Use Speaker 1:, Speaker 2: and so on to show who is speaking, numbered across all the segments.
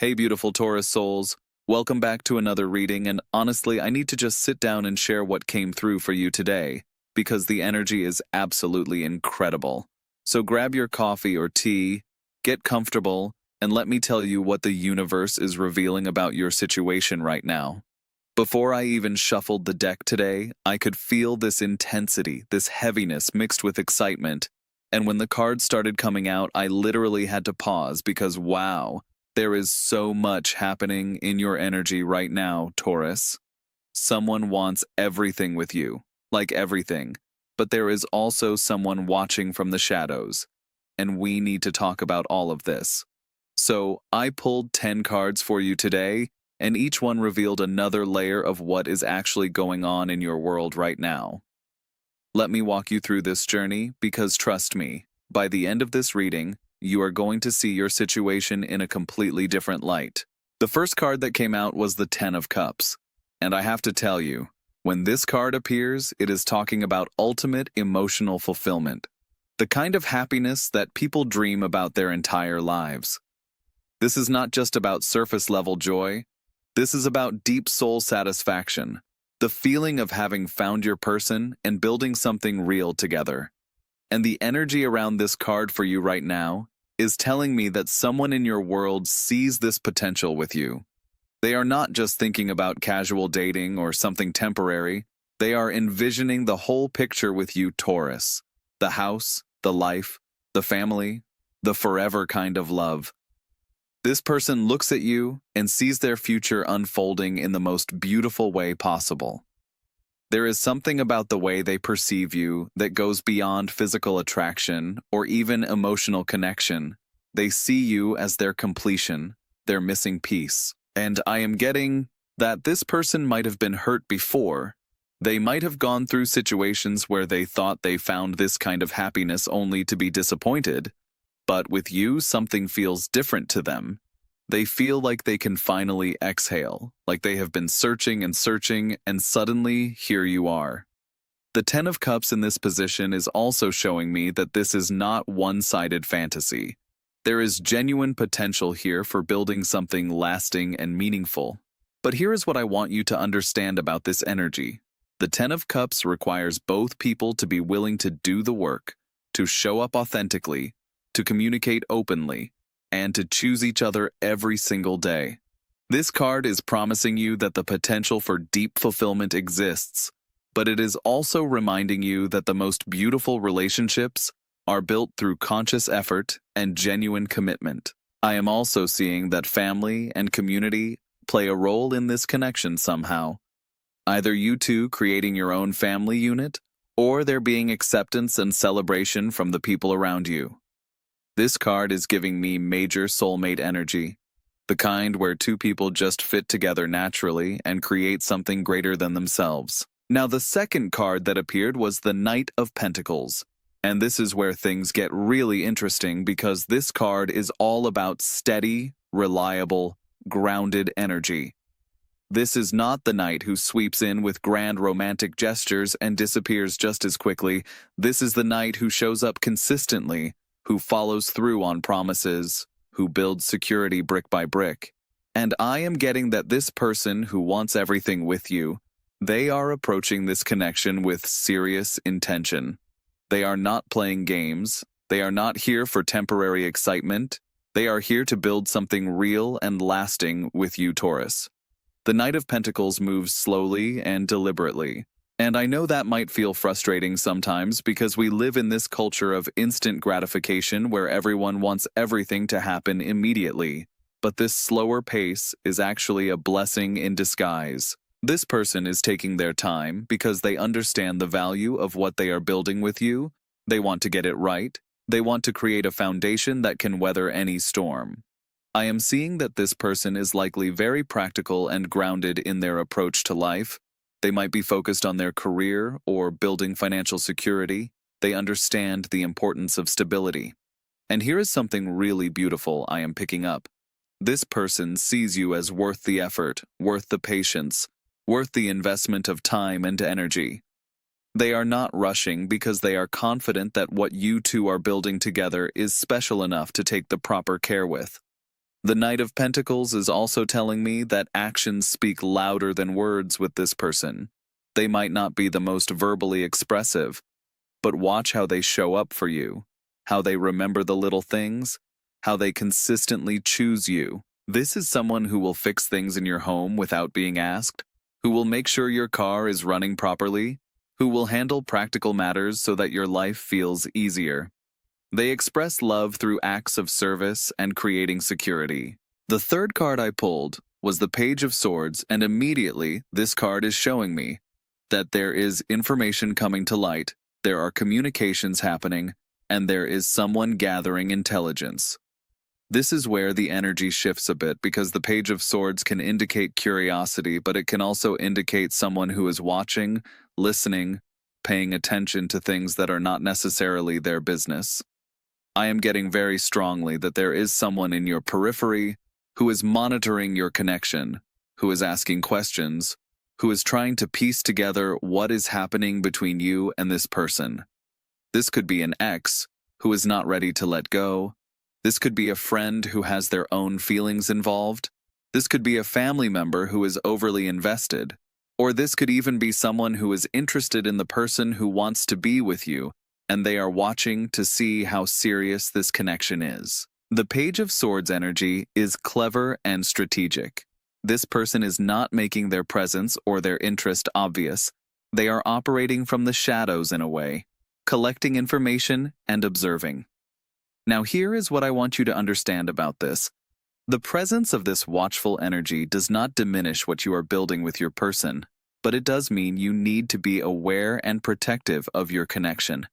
Speaker 1: Hey, beautiful Taurus souls. Welcome back to another reading, and honestly, I need to just sit down and share what came through for you today, because the energy is absolutely incredible. So grab your coffee or tea, get comfortable, and let me tell you what the universe is revealing about your situation right now. Before I even shuffled the deck today, I could feel this intensity, this heaviness mixed with excitement, and when the cards started coming out, I literally had to pause because wow. There is so much happening in your energy right now, Taurus. Someone wants everything with you, like everything, but there is also someone watching from the shadows, and we need to talk about all of this. So, I pulled 10 cards for you today, and each one revealed another layer of what is actually going on in your world right now. Let me walk you through this journey because trust me, by the end of this reading, you are going to see your situation in a completely different light. The first card that came out was the Ten of Cups. And I have to tell you, when this card appears, it is talking about ultimate emotional fulfillment. The kind of happiness that people dream about their entire lives. This is not just about surface-level joy. This is about deep soul satisfaction. The feeling of having found your person and building something real together. And the energy around this card for you right now is telling me that someone in your world sees this potential with you. They are not just thinking about casual dating or something temporary. They are envisioning the whole picture with you, Taurus. The house, the life, the family, the forever kind of love. This person looks at you and sees their future unfolding in the most beautiful way possible. There is something about the way they perceive you that goes beyond physical attraction or even emotional connection. They see you as their completion, their missing piece. And I am getting that this person might have been hurt before. They might have gone through situations where they thought they found this kind of happiness only to be disappointed. But with you, something feels different to them. They feel like they can finally exhale, like they have been searching, and suddenly, here you are. The Ten of Cups in this position is also showing me that this is not one-sided fantasy. There is genuine potential here for building something lasting and meaningful. But here is what I want you to understand about this energy. The Ten of Cups requires both people to be willing to do the work, to show up authentically, to communicate openly, and to choose each other every single day. This card is promising you that the potential for deep fulfillment exists, but it is also reminding you that the most beautiful relationships are built through conscious effort and genuine commitment. I am also seeing that family and community play a role in this connection somehow. Either you two creating your own family unit, or there being acceptance and celebration from the people around you. This card is giving me major soulmate energy, the kind where two people just fit together naturally and create something greater than themselves. Now, the second card that appeared was the Knight of Pentacles, and this is where things get really interesting because this card is all about steady, reliable, grounded energy. This is not the knight who sweeps in with grand romantic gestures and disappears just as quickly. This is the knight who shows up consistently, who follows through on promises, who builds security brick by brick. And I am getting that this person who wants everything with you, they are approaching this connection with serious intention. They are not playing games. They are not here for temporary excitement. They are here to build something real and lasting with you, Taurus. The Knight of Pentacles moves slowly and deliberately. And I know that might feel frustrating sometimes because we live in this culture of instant gratification where everyone wants everything to happen immediately. But this slower pace is actually a blessing in disguise. This person is taking their time because they understand the value of what they are building with you. They want to get it right. They want to create a foundation that can weather any storm. I am seeing that this person is likely very practical and grounded in their approach to life. They might be focused on their career or building financial security. They understand the importance of stability. And here is something really beautiful I am picking up. This person sees you as worth the effort, worth the patience, worth the investment of time and energy. They are not rushing because they are confident that what you two are building together is special enough to take the proper care with. The Knight of Pentacles is also telling me that actions speak louder than words with this person. They might not be the most verbally expressive, but watch how they show up for you, how they remember the little things, how they consistently choose you. This is someone who will fix things in your home without being asked, who will make sure your car is running properly, who will handle practical matters so that your life feels easier. They express love through acts of service and creating security. The third card I pulled was the Page of Swords, and immediately this card is showing me that there is information coming to light, there are communications happening, and there is someone gathering intelligence. This is where the energy shifts a bit because the Page of Swords can indicate curiosity, but it can also indicate someone who is watching, listening, paying attention to things that are not necessarily their business. I am getting very strongly that there is someone in your periphery who is monitoring your connection, who is asking questions, who is trying to piece together what is happening between you and this person. This could be an ex who is not ready to let go. This could be a friend who has their own feelings involved. This could be a family member who is overly invested. Or this could even be someone who is interested in the person who wants to be with you, and they are watching to see how serious this connection is. The Page of Swords energy is clever and strategic. This person is not making their presence or their interest obvious. They are operating from the shadows in a way, collecting information and observing. Now here is what I want you to understand about this. The presence of this watchful energy does not diminish what you are building with your person, but it does mean you need to be aware and protective of your connection.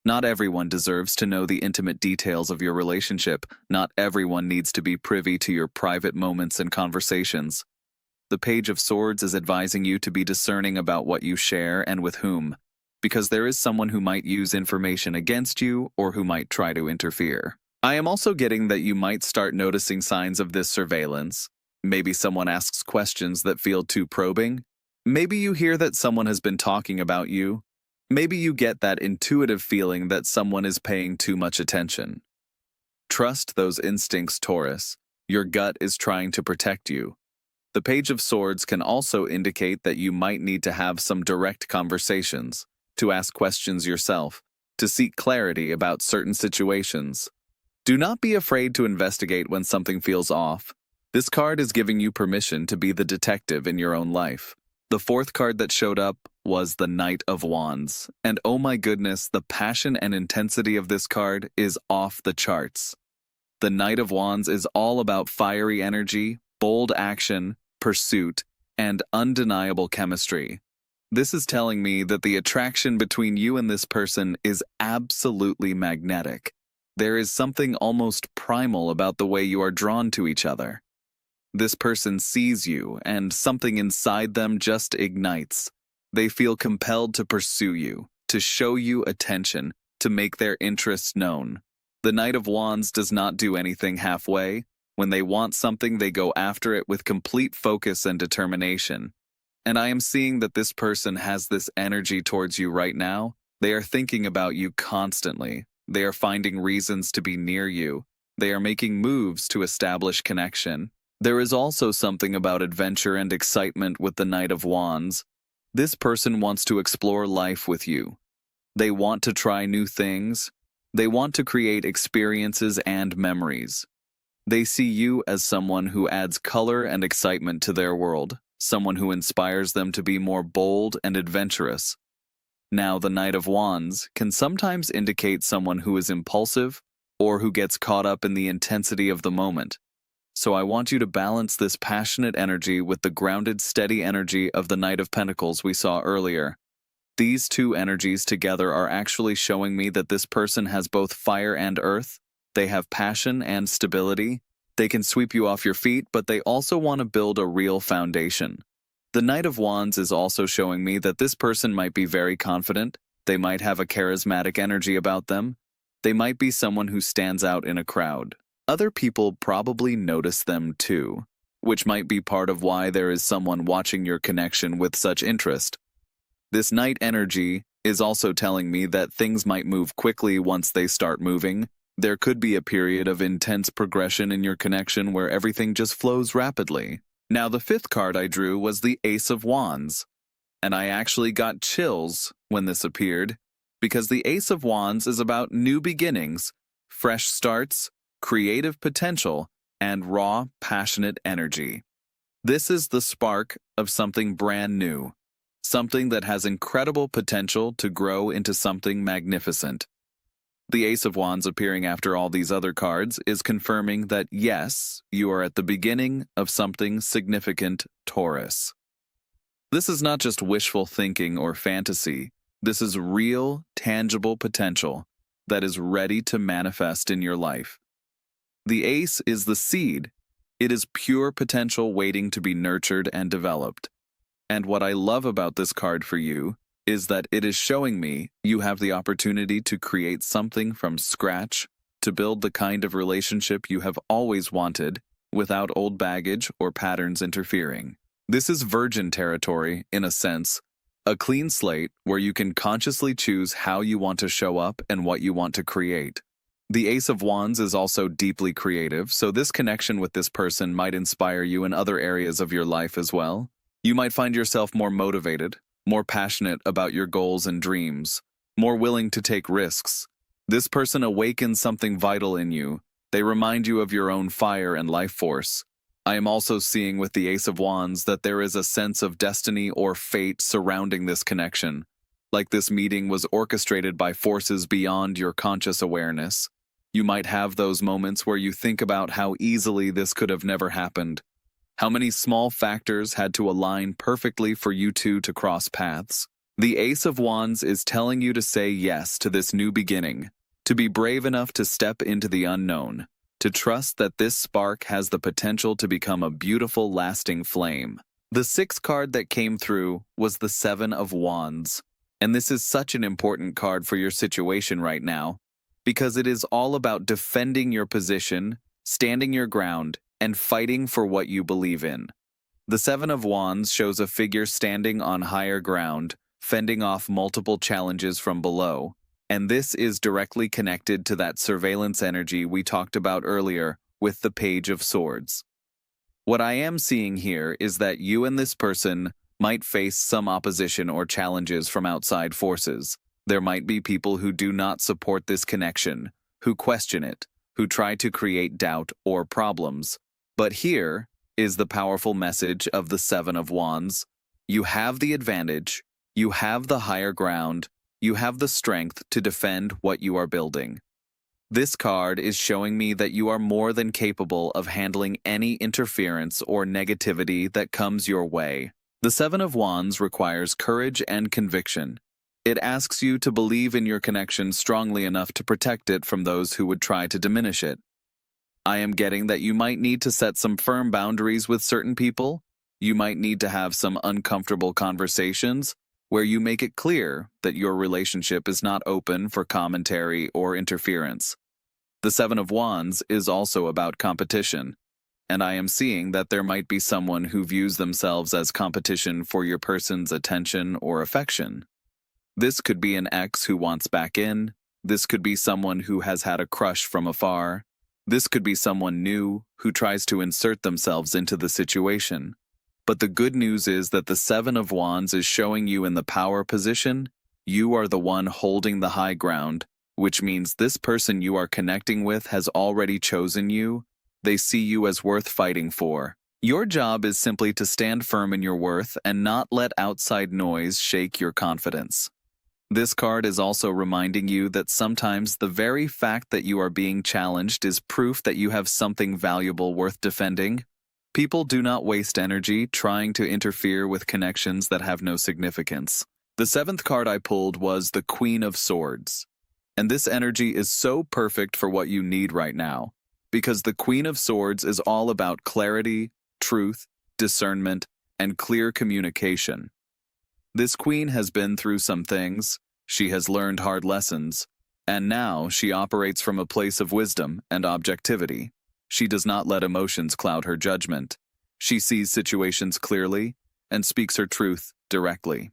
Speaker 1: Not everyone deserves to know the intimate details of your relationship. Not everyone needs to be privy to your private moments and conversations. The Page of Swords is advising you to be discerning about what you share and with whom, because there is someone who might use information against you or who might try to interfere. I am also getting that you might start noticing signs of this surveillance. Maybe someone asks questions that feel too probing. Maybe you hear that someone has been talking about you. Maybe you get that intuitive feeling that someone is paying too much attention. Trust those instincts, Taurus. Your gut is trying to protect you. The Page of Swords can also indicate that you might need to have some direct conversations, to ask questions yourself, to seek clarity about certain situations. Do not be afraid to investigate when something feels off. This card is giving you permission to be the detective in your own life. The fourth card that showed up was the Knight of Wands, and oh my goodness, the passion and intensity of this card is off the charts. The Knight of Wands is all about fiery energy, bold action, pursuit, and undeniable chemistry. This is telling me that the attraction between you and this person is absolutely magnetic. There is something almost primal about the way you are drawn to each other. This person sees you, and something inside them just ignites. They feel compelled to pursue you, to show you attention, to make their interests known. The Knight of Wands does not do anything halfway. When they want something, they go after it with complete focus and determination. And I am seeing that this person has this energy towards you right now. They are thinking about you constantly. They are finding reasons to be near you. They are making moves to establish connection. There is also something about adventure and excitement with the Knight of Wands. This person wants to explore life with you. They want to try new things. They want to create experiences and memories. They see you as someone who adds color and excitement to their world, someone who inspires them to be more bold and adventurous. Now, the Knight of Wands can sometimes indicate someone who is impulsive or who gets caught up in the intensity of the moment. So I want you to balance this passionate energy with the grounded, steady energy of the Knight of Pentacles we saw earlier. These two energies together are actually showing me that this person has both fire and earth. They have passion and stability. They can sweep you off your feet, but they also want to build a real foundation. The Knight of Wands is also showing me that this person might be very confident. They might have a charismatic energy about them. They might be someone who stands out in a crowd. Other people probably notice them too, which might be part of why there is someone watching your connection with such interest. This Knight energy is also telling me that things might move quickly once they start moving. There could be a period of intense progression in your connection where everything just flows rapidly. Now, the fifth card I drew was the Ace of Wands, and I actually got chills when this appeared, because the Ace of Wands is about new beginnings, fresh starts, creative potential, and raw, passionate energy. This is the spark of something brand new, something that has incredible potential to grow into something magnificent. The Ace of Wands appearing after all these other cards is confirming that yes, you are at the beginning of something significant, Taurus. This is not just wishful thinking or fantasy. This is real, tangible potential that is ready to manifest in your life. The Ace is the seed. It is pure potential waiting to be nurtured and developed. And what I love about this card for you is that it is showing me you have the opportunity to create something from scratch, to build the kind of relationship you have always wanted without old baggage or patterns interfering. This is virgin territory, in a sense, a clean slate where you can consciously choose how you want to show up and what you want to create. The Ace of Wands is also deeply creative, so this connection with this person might inspire you in other areas of your life as well. You might find yourself more motivated, more passionate about your goals and dreams, more willing to take risks. This person awakens something vital in you. They remind you of your own fire and life force. I am also seeing with the Ace of Wands that there is a sense of destiny or fate surrounding this connection, like this meeting was orchestrated by forces beyond your conscious awareness. You might have those moments where you think about how easily this could have never happened. How many small factors had to align perfectly for you two to cross paths? The Ace of Wands is telling you to say yes to this new beginning, to be brave enough to step into the unknown, to trust that this spark has the potential to become a beautiful, lasting flame. The sixth card that came through was the Seven of Wands, and this is such an important card for your situation right now, because it is all about defending your position, standing your ground, and fighting for what you believe in. The Seven of Wands shows a figure standing on higher ground, fending off multiple challenges from below, and this is directly connected to that surveillance energy we talked about earlier with the Page of Swords. What I am seeing here is that you and this person might face some opposition or challenges from outside forces. There might be people who do not support this connection, who question it, who try to create doubt or problems. But here is the powerful message of the Seven of Wands. You have the advantage, you have the higher ground, you have the strength to defend what you are building. This card is showing me that you are more than capable of handling any interference or negativity that comes your way. The Seven of Wands requires courage and conviction. It asks you to believe in your connection strongly enough to protect it from those who would try to diminish it. I am getting that you might need to set some firm boundaries with certain people. You might need to have some uncomfortable conversations where you make it clear that your relationship is not open for commentary or interference. The Seven of Wands is also about competition, and I am seeing that there might be someone who views themselves as competition for your person's attention or affection. This could be an ex who wants back in. This could be someone who has had a crush from afar. This could be someone new who tries to insert themselves into the situation. But the good news is that the Seven of Wands is showing you in the power position. You are the one holding the high ground, which means this person you are connecting with has already chosen you. They see you as worth fighting for. Your job is simply to stand firm in your worth and not let outside noise shake your confidence. This card is also reminding you that sometimes the very fact that you are being challenged is proof that you have something valuable worth defending. People do not waste energy trying to interfere with connections that have no significance. The seventh card I pulled was the Queen of Swords. And this energy is so perfect for what you need right now, because the Queen of Swords is all about clarity, truth, discernment, and clear communication. This queen has been through some things, she has learned hard lessons, and now she operates from a place of wisdom and objectivity. She does not let emotions cloud her judgment. She sees situations clearly and speaks her truth directly.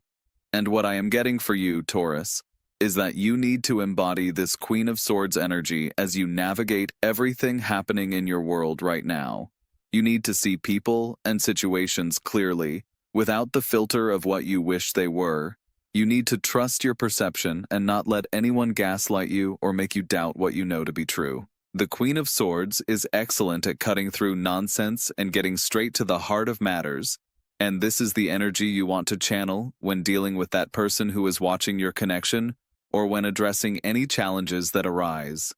Speaker 1: And what I am getting for you, Taurus, is that you need to embody this Queen of Swords energy as you navigate everything happening in your world right now. You need to see people and situations clearly, without the filter of what you wish they were. You need to trust your perception and not let anyone gaslight you or make you doubt what you know to be true. The Queen of Swords is excellent at cutting through nonsense and getting straight to the heart of matters, and this is the energy you want to channel when dealing with that person who is watching your connection or when addressing any challenges that arise.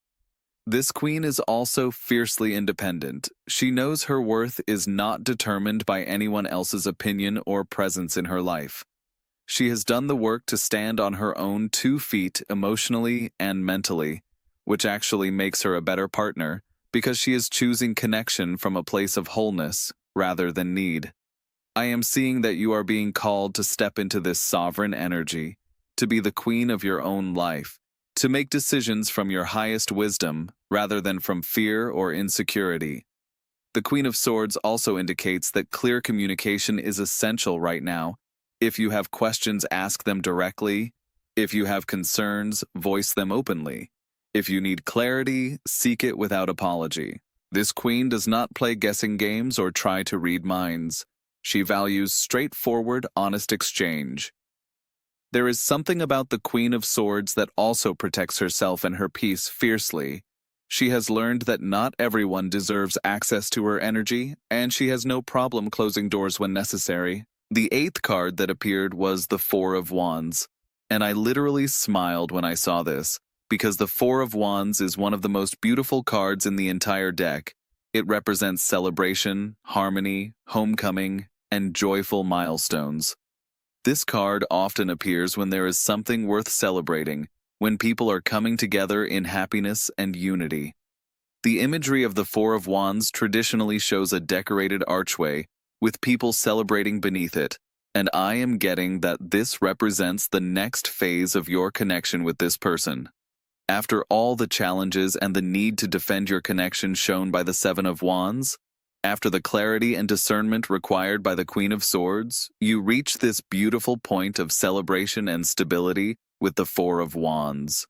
Speaker 1: This queen is also fiercely independent. She knows her worth is not determined by anyone else's opinion or presence in her life. She has done the work to stand on her own 2 feet emotionally and mentally, which actually makes her a better partner because she is choosing connection from a place of wholeness rather than need. I am seeing that you are being called to step into this sovereign energy, to be the queen of your own life, to make decisions from your highest wisdom rather than from fear or insecurity. The Queen of Swords also indicates that clear communication is essential right now. If you have questions, ask them directly. If you have concerns, voice them openly. If you need clarity, seek it without apology. This queen does not play guessing games or try to read minds. She values straightforward, honest exchange. There is something about the Queen of Swords that also protects herself and her peace fiercely. She has learned that not everyone deserves access to her energy, and she has no problem closing doors when necessary. The 8th card that appeared was the 4 of Wands, and I literally smiled when I saw this, because the 4 of Wands is one of the most beautiful cards in the entire deck. It represents celebration, harmony, homecoming, and joyful milestones. This card often appears when there is something worth celebrating, when people are coming together in happiness and unity. The imagery of the 4 of Wands traditionally shows a decorated archway, with people celebrating beneath it, and I am getting that this represents the next phase of your connection with this person. After all the challenges and the need to defend your connection shown by the 7 of Wands, after the clarity and discernment required by the Queen of Swords, you reach this beautiful point of celebration and stability with the 4 of Wands.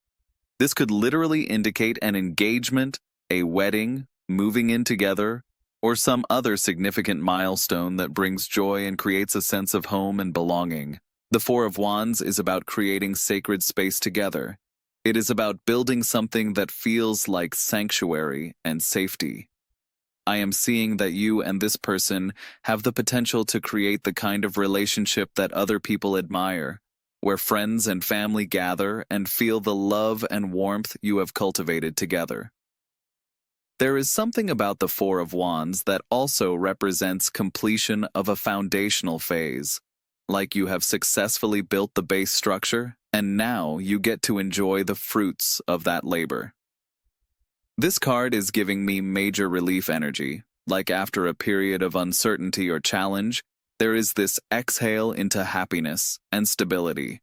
Speaker 1: This could literally indicate an engagement, a wedding, moving in together, or some other significant milestone that brings joy and creates a sense of home and belonging. The 4 of Wands is about creating sacred space together. It is about building something that feels like sanctuary and safety. I am seeing that you and this person have the potential to create the kind of relationship that other people admire, where friends and family gather and feel the love and warmth you have cultivated together. There is something about the 4 of Wands that also represents completion of a foundational phase, like you have successfully built the base structure, and now you get to enjoy the fruits of that labor. This card is giving me major relief energy, like after a period of uncertainty or challenge, there is this exhale into happiness and stability.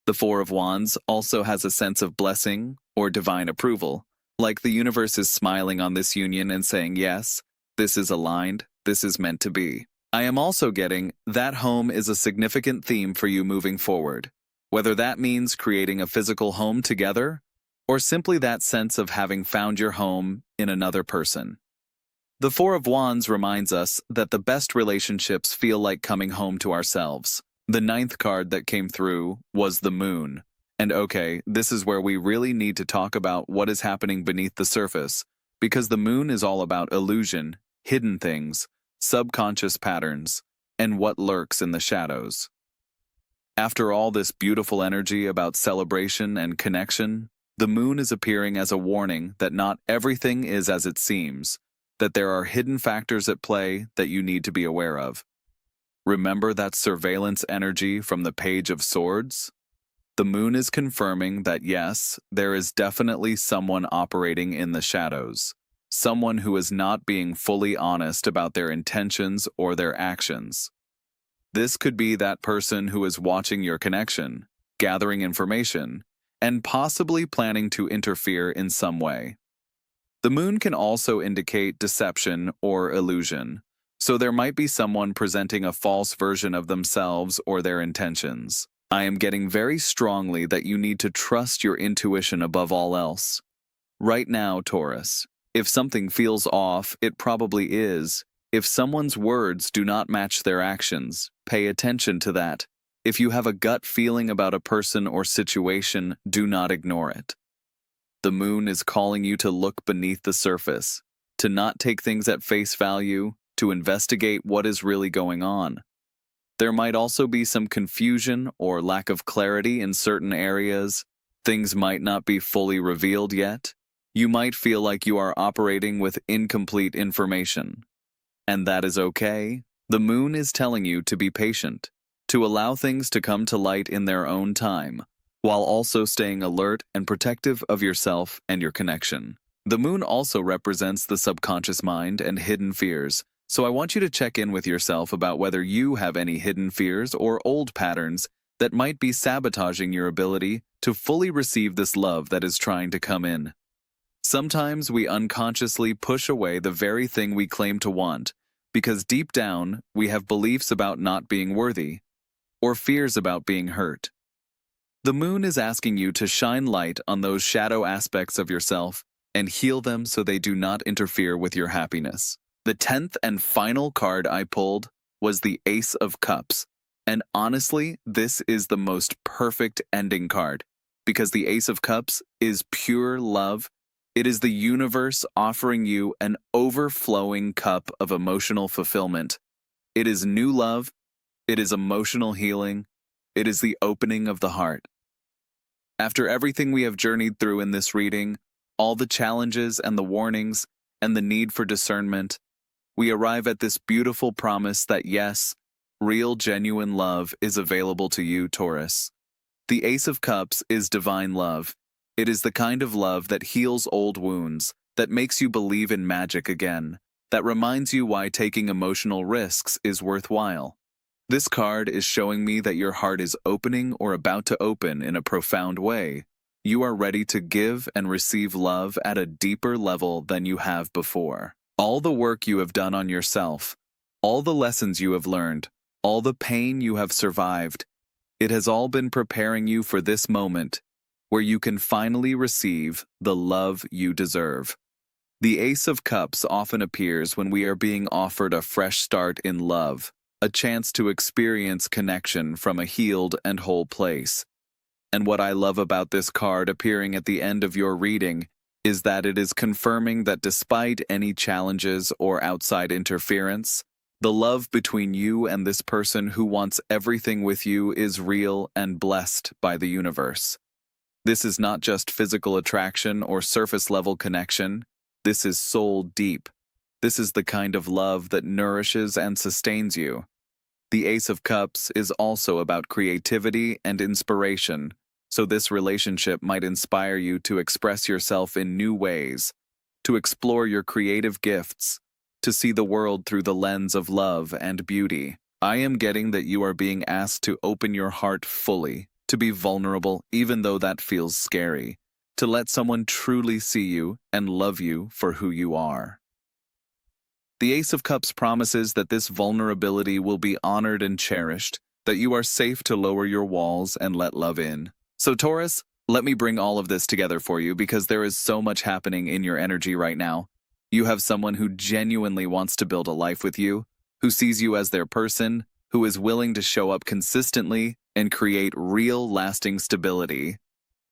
Speaker 1: The 4 of Wands also has a sense of blessing or divine approval, like the universe is smiling on this union and saying, yes, this is aligned, this is meant to be. I am also getting that home is a significant theme for you moving forward, whether that means creating a physical home together or simply that sense of having found your home in another person. The 4 of Wands reminds us that the best relationships feel like coming home to ourselves. The 9th card that came through was the Moon. And okay, this is where we really need to talk about what is happening beneath the surface, because the Moon is all about illusion, hidden things, subconscious patterns, and what lurks in the shadows. After all this beautiful energy about celebration and connection, the Moon is appearing as a warning that not everything is as it seems, that there are hidden factors at play that you need to be aware of. Remember that surveillance energy from the Page of Swords? The Moon is confirming that yes, there is definitely someone operating in the shadows, someone who is not being fully honest about their intentions or their actions. This could be that person who is watching your connection, gathering information, and possibly planning to interfere in some way. The Moon can also indicate deception or illusion, so there might be someone presenting a false version of themselves or their intentions. I am getting very strongly that you need to trust your intuition above all else. Right now, Taurus, if something feels off, it probably is. If someone's words do not match their actions, pay attention to that. If you have a gut feeling about a person or situation, do not ignore it. The moon is calling you to look beneath the surface, to not take things at face value, to investigate what is really going on. There might also be some confusion or lack of clarity in certain areas. Things might not be fully revealed yet. You might feel like you are operating with incomplete information. And that is okay. The moon is telling you to be patient, to allow things to come to light in their own time, while also staying alert and protective of yourself and your connection. The moon also represents the subconscious mind and hidden fears, so I want you to check in with yourself about whether you have any hidden fears or old patterns that might be sabotaging your ability to fully receive this love that is trying to come in. Sometimes we unconsciously push away the very thing we claim to want, because deep down we have beliefs about not being worthy, or fears about being hurt. The moon is asking you to shine light on those shadow aspects of yourself and heal them so they do not interfere with your happiness. The 10th and final card I pulled was the Ace of Cups, and honestly, this is the most perfect ending card, because the Ace of Cups is pure love. It is the universe offering you an overflowing cup of emotional fulfillment. It is new love. It is emotional healing. It is the opening of the heart. After everything we have journeyed through in this reading, all the challenges and the warnings and the need for discernment, we arrive at this beautiful promise that yes, real genuine love is available to you, Taurus. The Ace of Cups is divine love. It is the kind of love that heals old wounds, that makes you believe in magic again, that reminds you why taking emotional risks is worthwhile. This card is showing me that your heart is opening or about to open in a profound way. You are ready to give and receive love at a deeper level than you have before. All the work you have done on yourself, all the lessons you have learned, all the pain you have survived, it has all been preparing you for this moment where you can finally receive the love you deserve. The Ace of Cups often appears when we are being offered a fresh start in love, a chance to experience connection from a healed and whole place. And what I love about this card appearing at the end of your reading is that it is confirming that despite any challenges or outside interference, the love between you and this person who wants everything with you is real and blessed by the universe. This is not just physical attraction or surface-level connection. This is soul deep. This is the kind of love that nourishes and sustains you. The Ace of Cups is also about creativity and inspiration, so this relationship might inspire you to express yourself in new ways, to explore your creative gifts, to see the world through the lens of love and beauty. I am getting that you are being asked to open your heart fully, to be vulnerable even though that feels scary, to let someone truly see you and love you for who you are. The Ace of Cups promises that this vulnerability will be honored and cherished, that you are safe to lower your walls and let love in. So Taurus, let me bring all of this together for you because there is so much happening in your energy right now. You have someone who genuinely wants to build a life with you, who sees you as their person, who is willing to show up consistently and create real, lasting stability.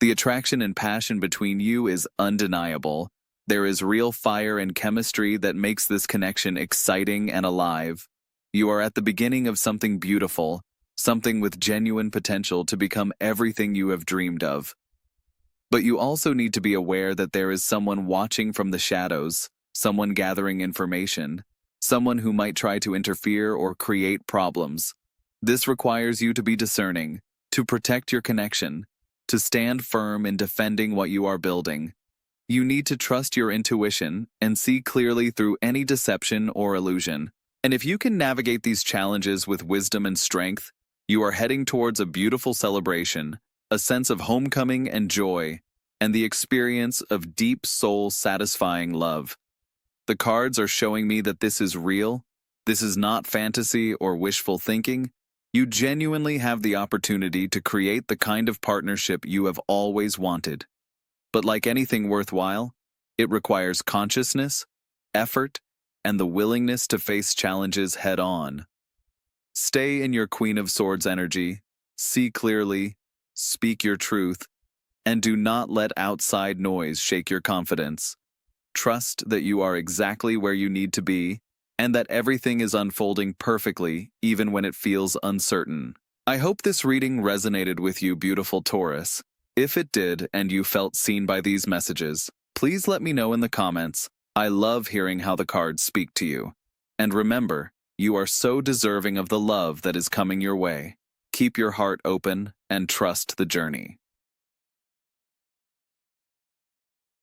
Speaker 1: The attraction and passion between you is undeniable. There is real fire and chemistry that makes this connection exciting and alive. You are at the beginning of something beautiful, something with genuine potential to become everything you have dreamed of. But you also need to be aware that there is someone watching from the shadows, someone gathering information, someone who might try to interfere or create problems. This requires you to be discerning, to protect your connection, to stand firm in defending what you are building. You need to trust your intuition and see clearly through any deception or illusion. And if you can navigate these challenges with wisdom and strength, you are heading towards a beautiful celebration, a sense of homecoming and joy, and the experience of deep soul-satisfying love. The cards are showing me that this is real. This is not fantasy or wishful thinking. You genuinely have the opportunity to create the kind of partnership you have always wanted. But like anything worthwhile, it requires consciousness, effort, and the willingness to face challenges head-on. Stay in your Queen of Swords energy, see clearly, speak your truth, and do not let outside noise shake your confidence. Trust that you are exactly where you need to be, and that everything is unfolding perfectly, even when it feels uncertain. I hope this reading resonated with you, beautiful Taurus. If it did, and you felt seen by these messages, please let me know in the comments. I love hearing how the cards speak to you. And remember, you are so deserving of the love that is coming your way. Keep your heart open and trust the journey.